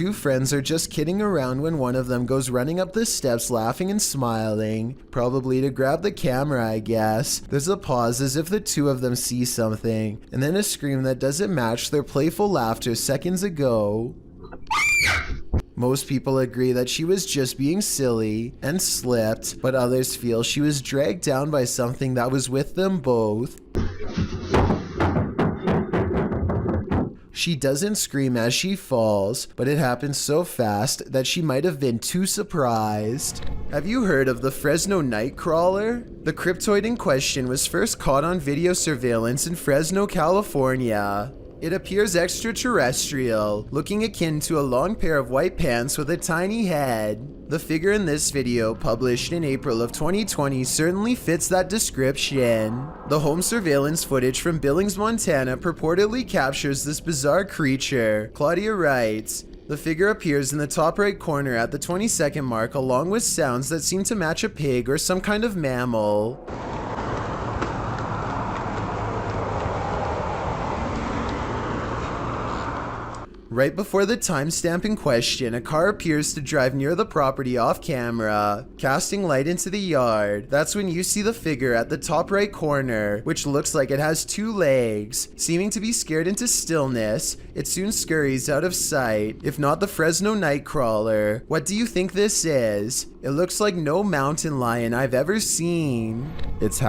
two friends are just kidding around when one of them goes running up the steps laughing and smiling, probably to grab the camera, I guess. There's a pause as if the two of them see something, and then a scream that doesn't match their playful laughter seconds ago. Most people agree that she was just being silly and slipped, but others feel she was dragged down by something that was with them both. She doesn't scream as she falls, but it happens so fast that she might have been too surprised. Have you heard of the Fresno Nightcrawler? The cryptoid in question was first caught on video surveillance in Fresno, California. It appears extraterrestrial, looking akin to a long pair of white pants with a tiny head. The figure in this video, published in April of 2020, certainly fits that description. The home surveillance footage from Billings, Montana purportedly captures this bizarre creature. Claudia writes, "The figure appears in the top right corner at the 20-second mark along with sounds that seem to match a pig or some kind of mammal." Right before the timestamp in question, a car appears to drive near the property off camera, casting light into the yard. That's when you see the figure at the top right corner, which looks like it has two legs. Seeming to be scared into stillness, it soon scurries out of sight. If not the Fresno Nightcrawler, what do you think this is? It looks like no mountain lion I've ever seen. It's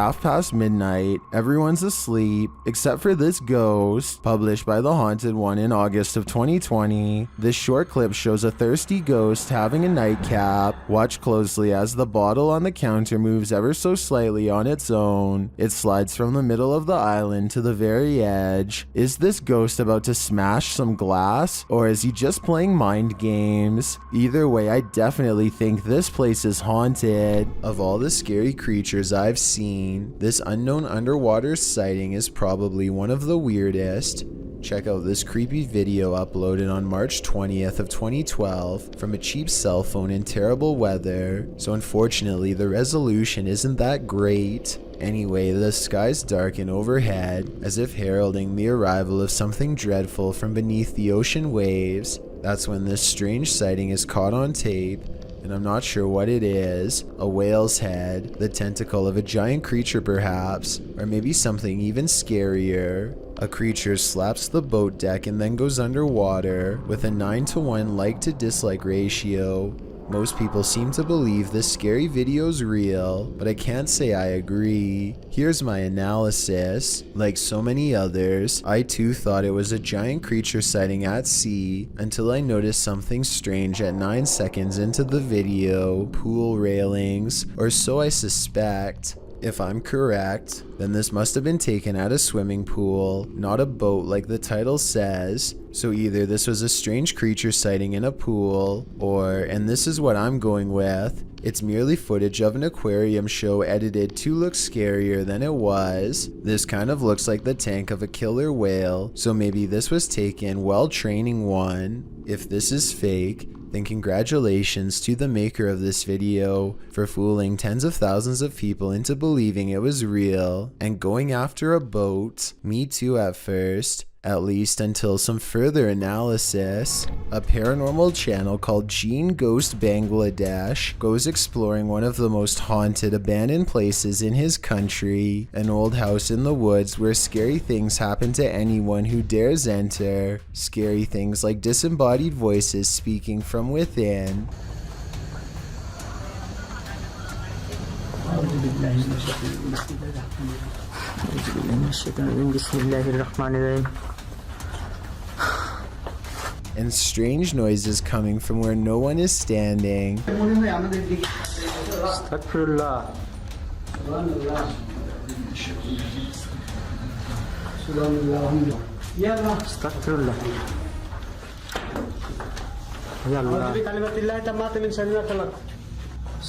midnight. Everyone's asleep, except for this ghost, published by The Haunted One in August of 2020. This short clip shows a thirsty ghost having a nightcap. Watch closely as the bottle on the counter moves ever so slightly on its own. It slides from the middle of the island to the very edge. Is this ghost about to smash some glass, or is he just playing mind games? Either way, I definitely think this place is haunted. Of all the scary creatures I've seen, this unknown underwater sighting is probably one of the weirdest. Check out this creepy video uploaded on March 20th of 2012 from a cheap cell phone in terrible weather, so unfortunately the resolution isn't that great. Anyway, the skies darken overhead, as if heralding the arrival of something dreadful from beneath the ocean waves. That's when this strange sighting is caught on tape, and I'm not sure what it is. A whale's head, the tentacle of a giant creature perhaps, or maybe something even scarier. A creature slaps the boat deck and then goes underwater, with a 9-to-1 like to dislike ratio. Most people seem to believe this scary video's real, but I can't say I agree. Here's my analysis. Like so many others, I too thought it was a giant creature sighting at sea, until I noticed something strange at 9 seconds into the video. Pool railings, or so I suspect. If I'm correct, then this must have been taken at a swimming pool, not a boat like the title says. So either this was a strange creature sighting in a pool, or, and this is what I'm going with, it's merely footage of an aquarium show edited to look scarier than it was. This kind of looks like the tank of a killer whale, so maybe this was taken while training one. If this is fake, then congratulations to the maker of this video for fooling tens of thousands of people into believing it was real and going after a boat. Me too at first. At least until some further analysis. A paranormal channel called Gene Ghost Bangladesh goes exploring one of the most haunted abandoned places in his country, an old house in the woods where scary things happen to anyone who dares enter. Scary things like disembodied voices speaking from within. And strange noises coming from where no one is standing.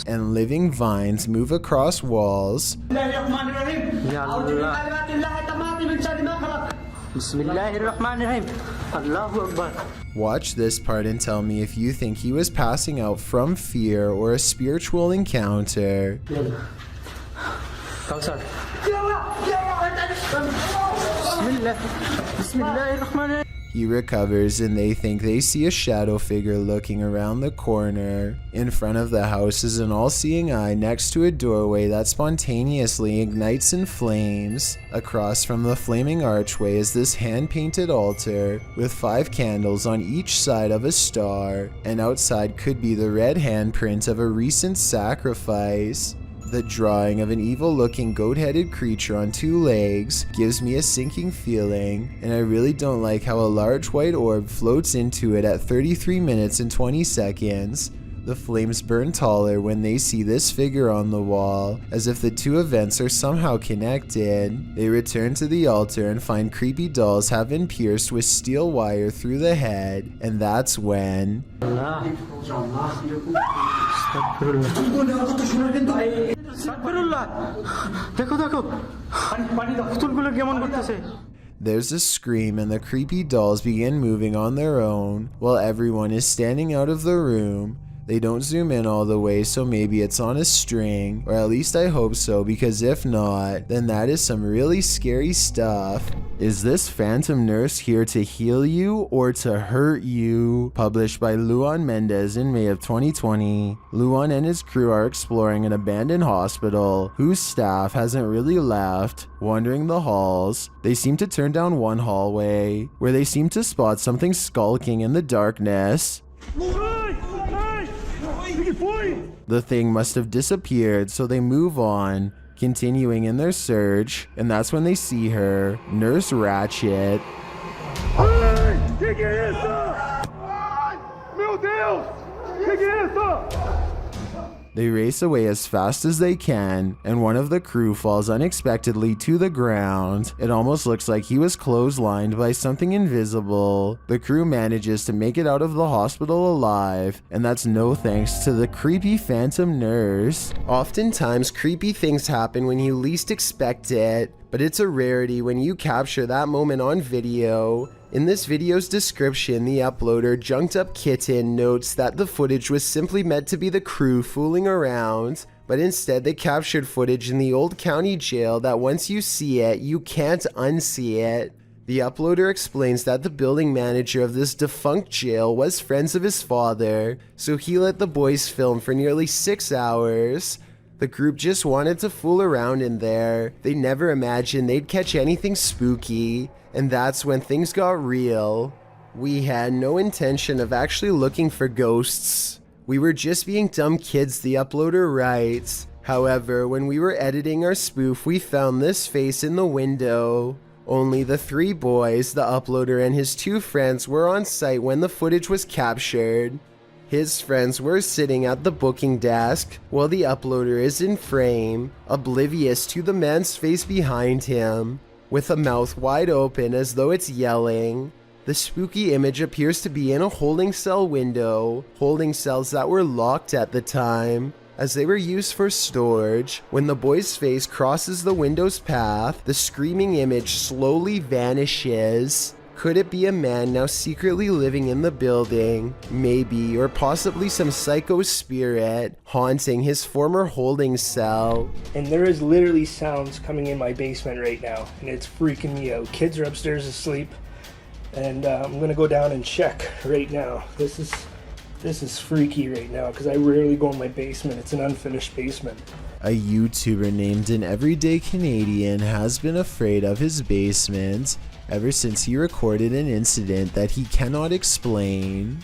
And living vines move across walls. Watch this part and tell me if you think he was passing out from fear or a spiritual encounter. He recovers and they think they see a shadow figure looking around the corner. In front of the house is an all-seeing eye next to a doorway that spontaneously ignites in flames. Across from the flaming archway is this hand-painted altar with 5 candles on each side of a star, and outside could be the red handprint of a recent sacrifice. The drawing of an evil-looking goat-headed creature on 2 legs gives me a sinking feeling, and I really don't like how a large white orb floats into it at 33 minutes and 20 seconds. The flames burn taller when they see this figure on the wall, as if the 2 events are somehow connected. They return to the altar and find creepy dolls have been pierced with steel wire through the head, and that's when... There's a scream and the creepy dolls begin moving on their own, while everyone is standing out of the room. They don't zoom in all the way, so maybe it's on a string, or at least I hope so, because if not, then that is some really scary stuff. Is this phantom nurse here to heal you or to hurt you? Published by Luan Mendez in May of 2020. Luan and his crew are exploring an abandoned hospital whose staff hasn't really left. Wandering the halls, they seem to turn down one hallway where they seem to spot something skulking in the darkness. The thing must have disappeared, so they move on, continuing in their search, and that's when they see her, Nurse Ratchet. Ai, que é isso? Ai, meu Deus! Que é isso? They race away as fast as they can, and one of the crew falls unexpectedly to the ground. It almost looks like he was clotheslined by something invisible. The crew manages to make it out of the hospital alive, and that's no thanks to the creepy phantom nurse. Oftentimes, creepy things happen when you least expect it, but it's a rarity when you capture that moment on video. In this video's description, the uploader Junked Up Kitten notes that the footage was simply meant to be the crew fooling around, but instead they captured footage in the old county jail that once you see it, you can't unsee it. The uploader explains that the building manager of this defunct jail was friends of his father, so he let the boys film for nearly 6 hours. The group just wanted to fool around in there. They never imagined they'd catch anything spooky. And that's when things got real. We had no intention of actually looking for ghosts. We were just being dumb kids, the uploader writes. However, when we were editing our spoof, we found this face in the window. Only the 3 boys, the uploader and his 2 friends were on site when the footage was captured. His friends were sitting at the booking desk, while the uploader is in frame, oblivious to the man's face behind him, with a mouth wide open as though it's yelling. The spooky image appears to be in a holding cell window, holding cells that were locked at the time, as they were used for storage. When the boy's face crosses the window's path, the screaming image slowly vanishes. Could it be a man now secretly living in the building? Maybe, or possibly some psycho spirit haunting his former holding cell. And there is literally sounds coming in my basement right now, and it's freaking me out. Kids are upstairs asleep, and I'm gonna go down and check right now. This is freaky right now, because I rarely go in my basement. It's an unfinished basement. A YouTuber named An Everyday Canadian has been afraid of his basement ever since he recorded an incident that he cannot explain.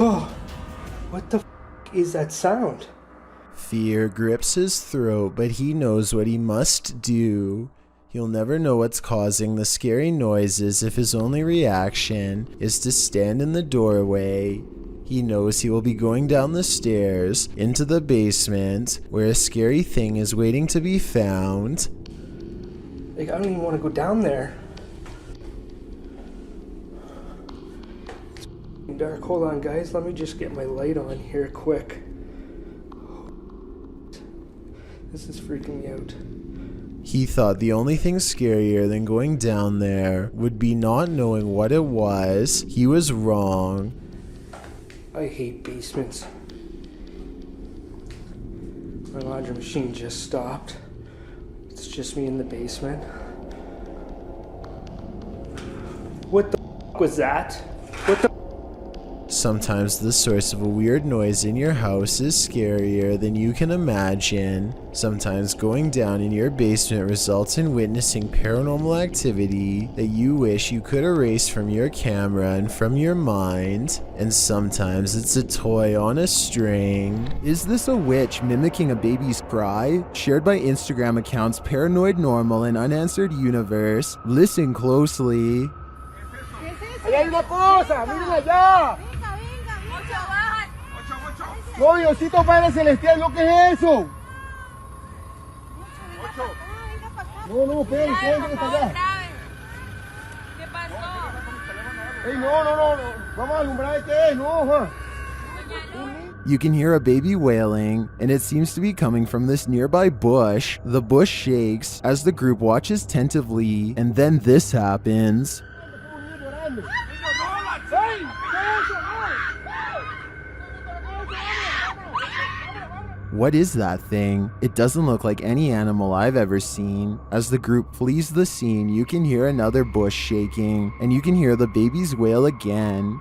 Oh, what the f*** is that sound? Fear grips his throat, but he knows what he must do. He'll never know what's causing the scary noises if his only reaction is to stand in the doorway. He knows he will be going down the stairs into the basement where a scary thing is waiting to be found. Like, I don't even want to go down there. It's dark. Hold on, guys. Let me just get my light on here quick. This is freaking me out. He thought the only thing scarier than going down there would be not knowing what it was. He was wrong. I hate basements. My laundry machine just stopped. It's it's just me in the basement. What the f was that? What the? Sometimes the source of a weird noise in your house is scarier than you can imagine. Sometimes going down in your basement results in witnessing paranormal activity that you wish you could erase from your camera and from your mind. And sometimes it's a toy on a string. Is this a witch mimicking a baby's cry? Shared by Instagram accounts Paranoid Normal and Unanswered Universe. Listen closely. Allá hay una cosa, miren allá. No, Diosito Padre Celestial, ¿lo que es eso? No, esperen, que está allá. ¿Qué pasó? Ey, no. Vamos a alumbrar qué es, no, Juan. You can hear a baby wailing, and it seems to be coming from this nearby bush. The bush shakes as the group watches attentively, and then this happens. What is that thing? It doesn't look like any animal I've ever seen. As the group flees the scene, you can hear another bush shaking, and you can hear the babies wail again.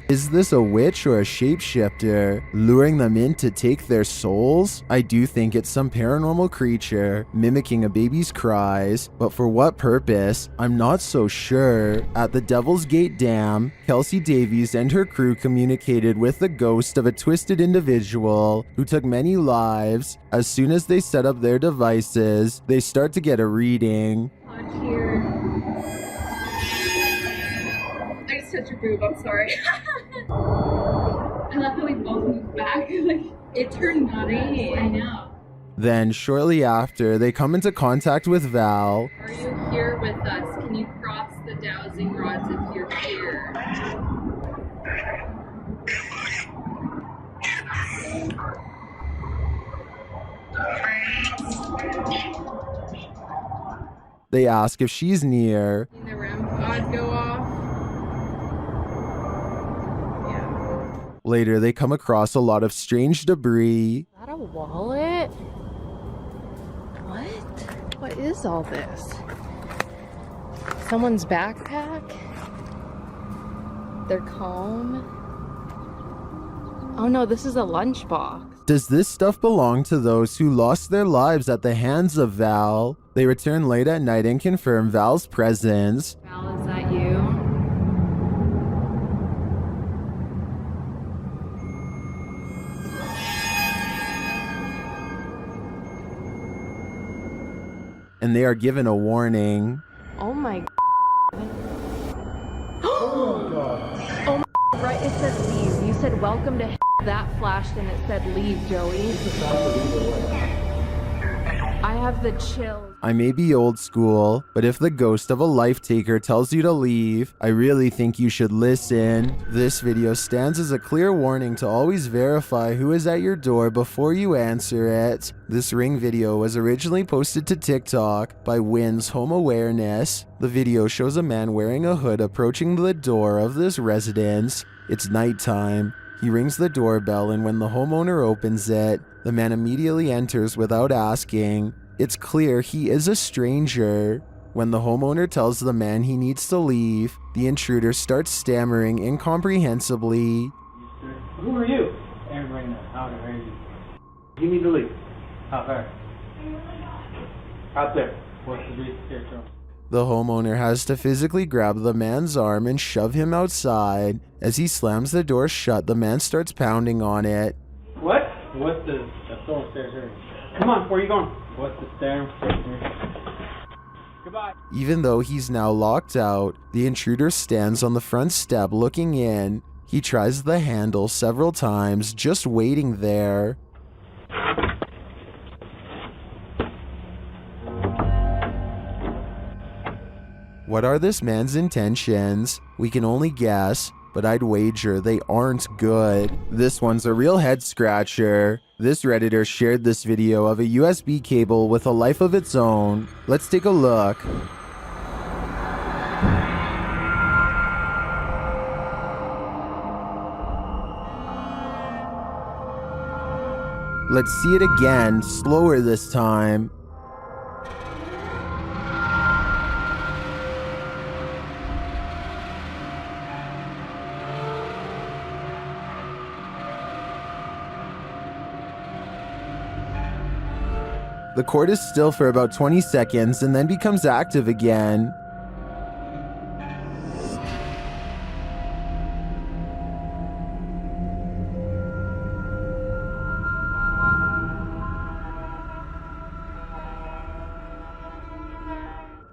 Is this a witch or a shapeshifter, luring them in to take their souls? I do think it's some paranormal creature, mimicking a baby's cries, but for what purpose? I'm not so sure. At the Devil's Gate Dam, Kelsey Davies and her crew communicated with the ghost of a twisted individual who took many lives. As soon as they set up their devices, they start to get a reading. Here. I just touched your boob, I'm sorry. I love how we both moved back. Like, it turned naughty. I know. Then, shortly after, they come into contact with Val. Are you here with us? Can you cross the dowsing rods if you're here? They ask if she's near. The REM pod go off. Later, they come across a lot of strange debris. Is that a wallet? What? What is all this? Someone's backpack? Their comb? Oh no, this is a lunchbox. Does this stuff belong to those who lost their lives at the hands of Val? They return late at night and confirm Val's presence. Val, is that you? And they are given a warning. Oh my Oh my right, it said leave. You said welcome to that flashed and it said leave, Joey. I have the chills. I may be old school, but if the ghost of a life taker tells you to leave, I really think you should listen. This video stands as a clear warning to always verify who is at your door before you answer it. This Ring video was originally posted to TikTok by Wynn's Home Awareness. The video shows a man wearing a hood approaching the door of this residence. It's nighttime. He rings the doorbell, and when the homeowner opens it, the man immediately enters without asking. It's clear he is a stranger. When the homeowner tells the man he needs to leave, the intruder starts stammering incomprehensibly. Who are you? Aaron right now. How are you? You need to leave. How far? Out there. What's the reason here, Joe? The homeowner has to physically grab the man's arm and shove him outside. As he slams the door shut, the man starts pounding on it. What? What's the store upstairs here? Come on, where are you going? What's the stair upstairs here? Goodbye. Even though he's now locked out, the intruder stands on the front step looking in. He tries the handle several times, just waiting there. What are this man's intentions? We can only guess, but I'd wager they aren't good. This one's a real head scratcher. This Redditor shared this video of a USB cable with a life of its own. Let's take a look. Let's see it again, slower this time. The cord is still for about 20 seconds and then becomes active again.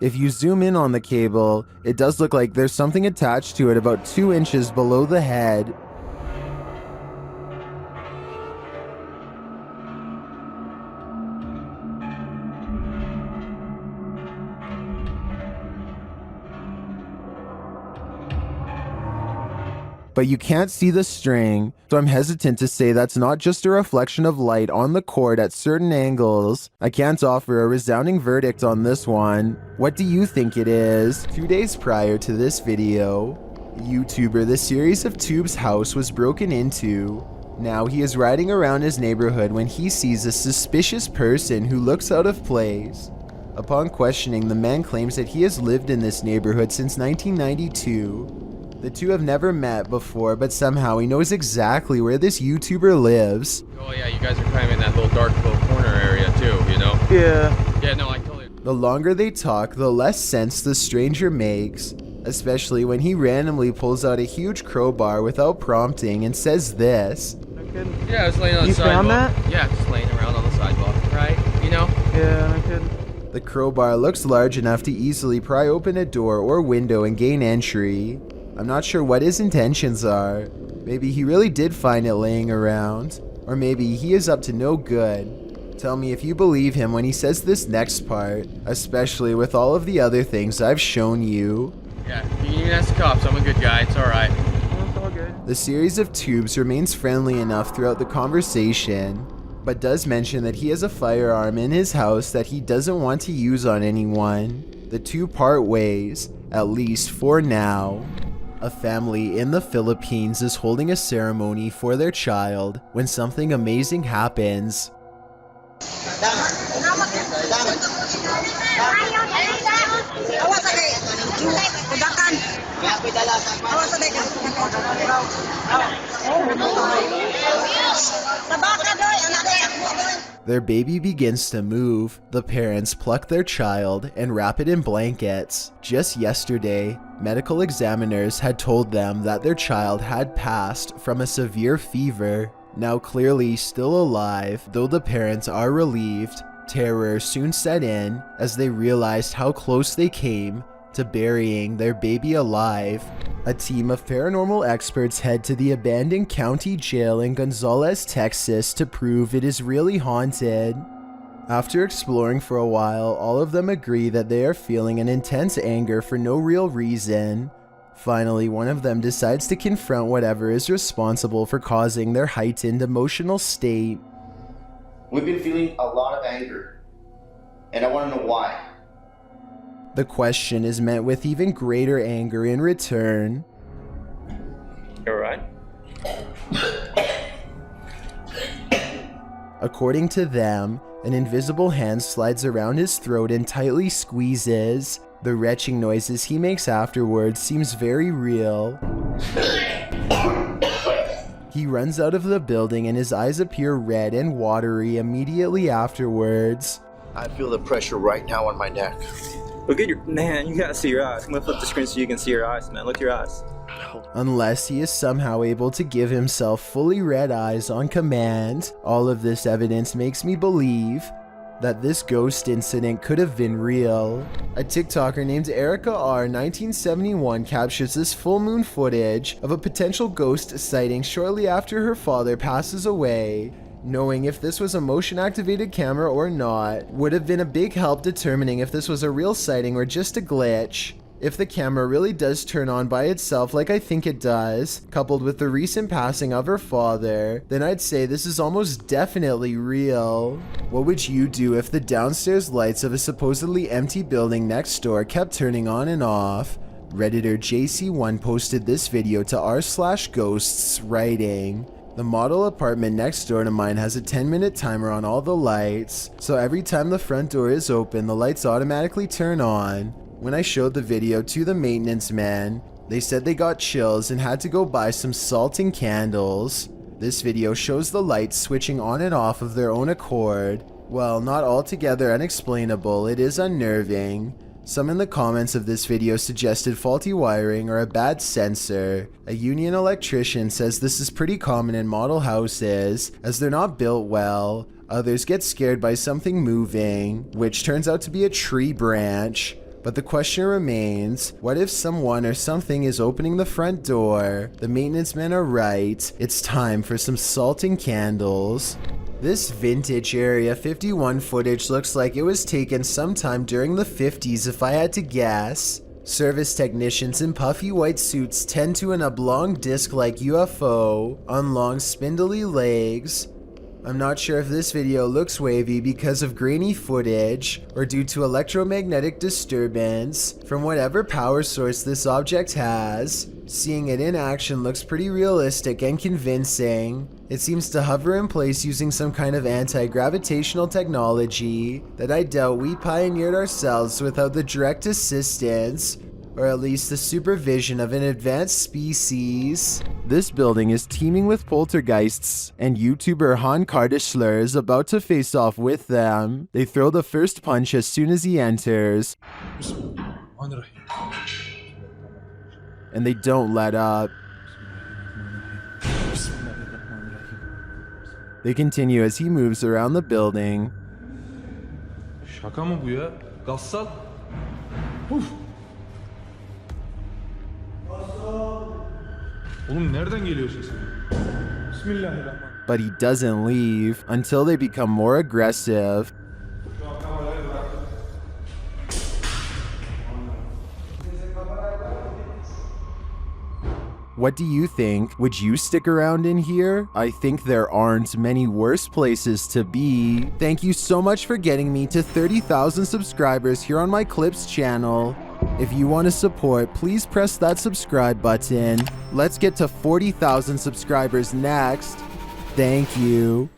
If you zoom in on the cable, it does look like there's something attached to it about 2 inches below the head. But you can't see the string, so I'm hesitant to say that's not just a reflection of light on the cord at certain angles. I can't offer a resounding verdict on this one. What do you think it is? 2 days prior to this video, YouTuber The Series of Tubes' house was broken into. Now he is riding around his neighborhood when he sees a suspicious person who looks out of place. Upon questioning, the man claims that he has lived in this neighborhood since 1992. The two have never met before, but somehow he knows exactly where this YouTuber lives. Oh yeah, you guys are kind of in that little dark little corner area too, you know? Yeah. Yeah, no, I totally... The longer they talk, the less sense the stranger makes, especially when he randomly pulls out a huge crowbar without prompting and says this. Yeah, I was laying on the You sidewalk. found that? Yeah, just laying around on the sidewalk, right? You know? Yeah, I could. The crowbar looks large enough to easily pry open a door or window and gain entry. I'm not sure what his intentions are. Maybe he really did find it laying around. Or maybe he is up to no good. Tell me if you believe him when he says this next part, especially with all of the other things I've shown you. Yeah, you can even ask the cops. I'm a good guy. It's alright. It's all good. The series of tubes remains friendly enough throughout the conversation, but does mention that he has a firearm in his house that he doesn't want to use on anyone. The two part ways, at least for now. A family in the Philippines is holding a ceremony for their child when something amazing happens. Their baby begins to move. The parents pluck their child and wrap it in blankets. Just yesterday, medical examiners had told them that their child had passed from a severe fever. Now clearly still alive, though the parents are relieved, terror soon set in as they realized how close they came to burying their baby alive. A team of paranormal experts head to the abandoned county jail in Gonzales, Texas to prove it is really haunted. After exploring for a while, all of them agree that they are feeling an intense anger for no real reason. Finally, one of them decides to confront whatever is responsible for causing their heightened emotional state. We've been feeling a lot of anger, and I want to know why. The question is met with even greater anger in return. You alright? According to them, an invisible hand slides around his throat and tightly squeezes. The retching noises he makes afterwards seems very real. He runs out of the building and his eyes appear red and watery immediately afterwards. I feel the pressure right now on my neck. Look at your, man, you gotta see your eyes. I'm gonna flip the screen so you can see your eyes, man. Look at your eyes. Unless he is somehow able to give himself fully red eyes on command, all of this evidence makes me believe that this ghost incident could have been real. A TikToker named Erica R 1971 captures this full moon footage of a potential ghost sighting shortly after her father passes away. Knowing if this was a motion activated camera or not would have been a big help determining if this was a real sighting or just a glitch. If the camera really does turn on by itself like I think it does, coupled with the recent passing of her father, then I'd say this is almost definitely real. What would you do if the downstairs lights of a supposedly empty building next door kept turning on and off? Redditor JC1 posted this video to r/ghosts writing, The model apartment next door to mine has a 10-minute timer on all the lights, so every time the front door is open, the lights automatically turn on. When I showed the video to the maintenance man, they said they got chills and had to go buy some salt and candles. This video shows the lights switching on and off of their own accord. Well, not altogether unexplainable, it is unnerving. Some in the comments of this video suggested faulty wiring or a bad sensor. A union electrician says this is pretty common in model houses, as they're not built well. Others get scared by something moving, which turns out to be a tree branch. But the question remains, what if someone or something is opening the front door? The maintenance men are right, it's time for some salt and candles. This vintage Area 51 footage looks like it was taken sometime during the 50s if I had to guess. Service technicians in puffy white suits tend to an oblong disc-like UFO on long spindly legs. I'm not sure if this video looks wavy because of grainy footage or due to electromagnetic disturbance from whatever power source this object has. Seeing it in action looks pretty realistic and convincing. It seems to hover in place using some kind of anti-gravitational technology that I doubt we pioneered ourselves without the direct assistance, or at least the supervision of an advanced species. This building is teeming with poltergeists, and YouTuber Han Kardashler is about to face off with them. They throw the first punch as soon as he enters, and they don't let up. They continue as he moves around the building. Şaka mı bu ya? Gassal. Oğlum nereden geliyor sesin? Bismillahirrahmanirrahim. But he doesn't leave until they become more aggressive. What do you think? Would you stick around in here? I think there aren't many worse places to be. Thank you so much for getting me to 30,000 subscribers here on my Clips channel. If you want to support, please press that subscribe button. Let's get to 40,000 subscribers next. Thank you.